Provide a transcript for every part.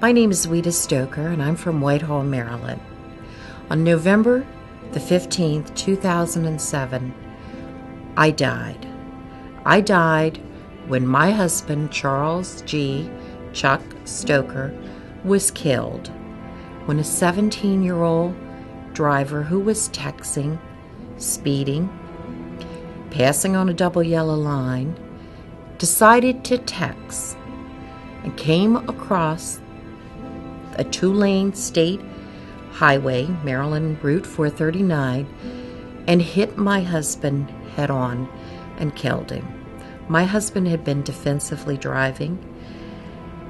My name is Stoecker, and I'm from Whitehall, Maryland. On November the 15th, 2007, I died. I died when my husband, Charles G. Chuck Stoecker, was killed when a 17-year-old driver who was texting, speeding, passing on a double yellow line, decided to text and came across a two-lane state highway, Maryland Route 439, and hit my husband head-on and killed him. My husband had been defensively driving.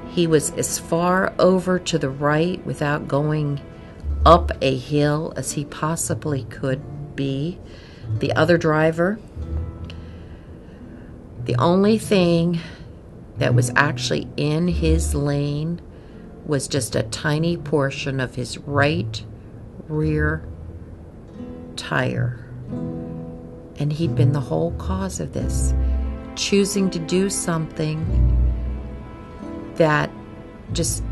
He was as far over to the right without going up a hill as he possibly could be. The other driver, the only thing that was actually in his lane was just a tiny portion of his right rear tire. And he'd been the whole cause of this, choosing to do something that just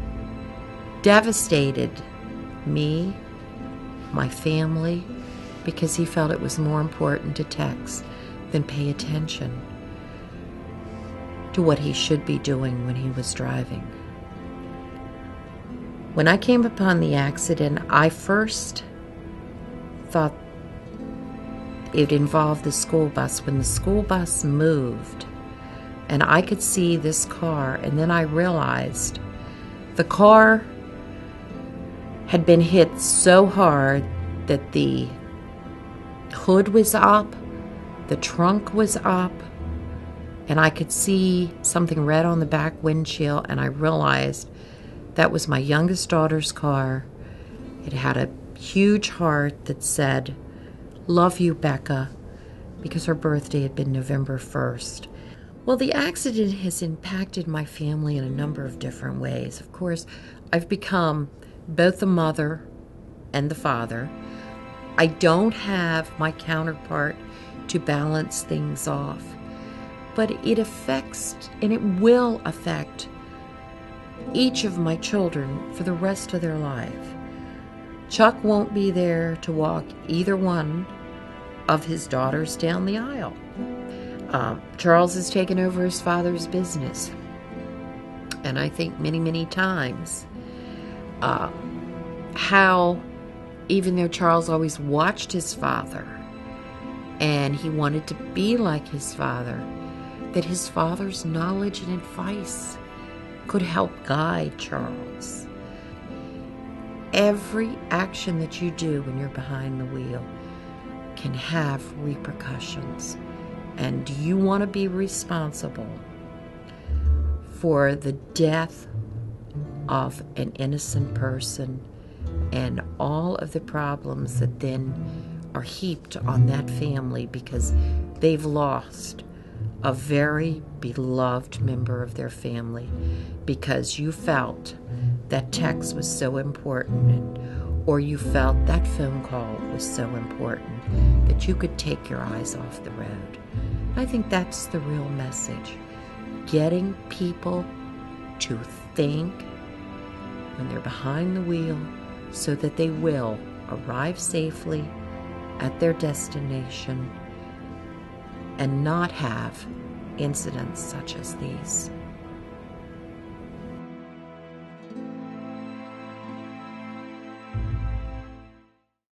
devastated me, my family, because he felt it was more important to text than pay attention to what he should be doing when he was driving. When I came upon the accident, I first thought it involved the school bus. When the school bus moved and I could see this car, and then I realized the car had been hit so hard that the hood was up, the trunk was up, and I could see something red on the back windshield, and I realized that was my youngest daughter's car. It had a huge heart that said, "Love you, Becca," because her birthday had been November 1st. Well, the accident has impacted my family in a number of different ways. Of course, I've become both the mother and the father. I don't have my counterpart to balance things off, but it affects, and it will affect, each of my children for the rest of their life. Chuck won't be there to walk either one of his daughters down the aisle. Charles has taken over his father's business. And I think many, many times how, even though Charles always watched his father and he wanted to be like his father, that his father's knowledge and advice could help guide Charles. Every action that you do when you're behind the wheel can have repercussions, and you want to be responsible for the death of an innocent person and all of the problems that then are heaped on that family because they've lost a very beloved member of their family because you felt that text was so important, or you felt that phone call was so important that you could take your eyes off the road. I think that's the real message. Getting people to think when they're behind the wheel so that they will arrive safely at their destination and not have incidents such as these.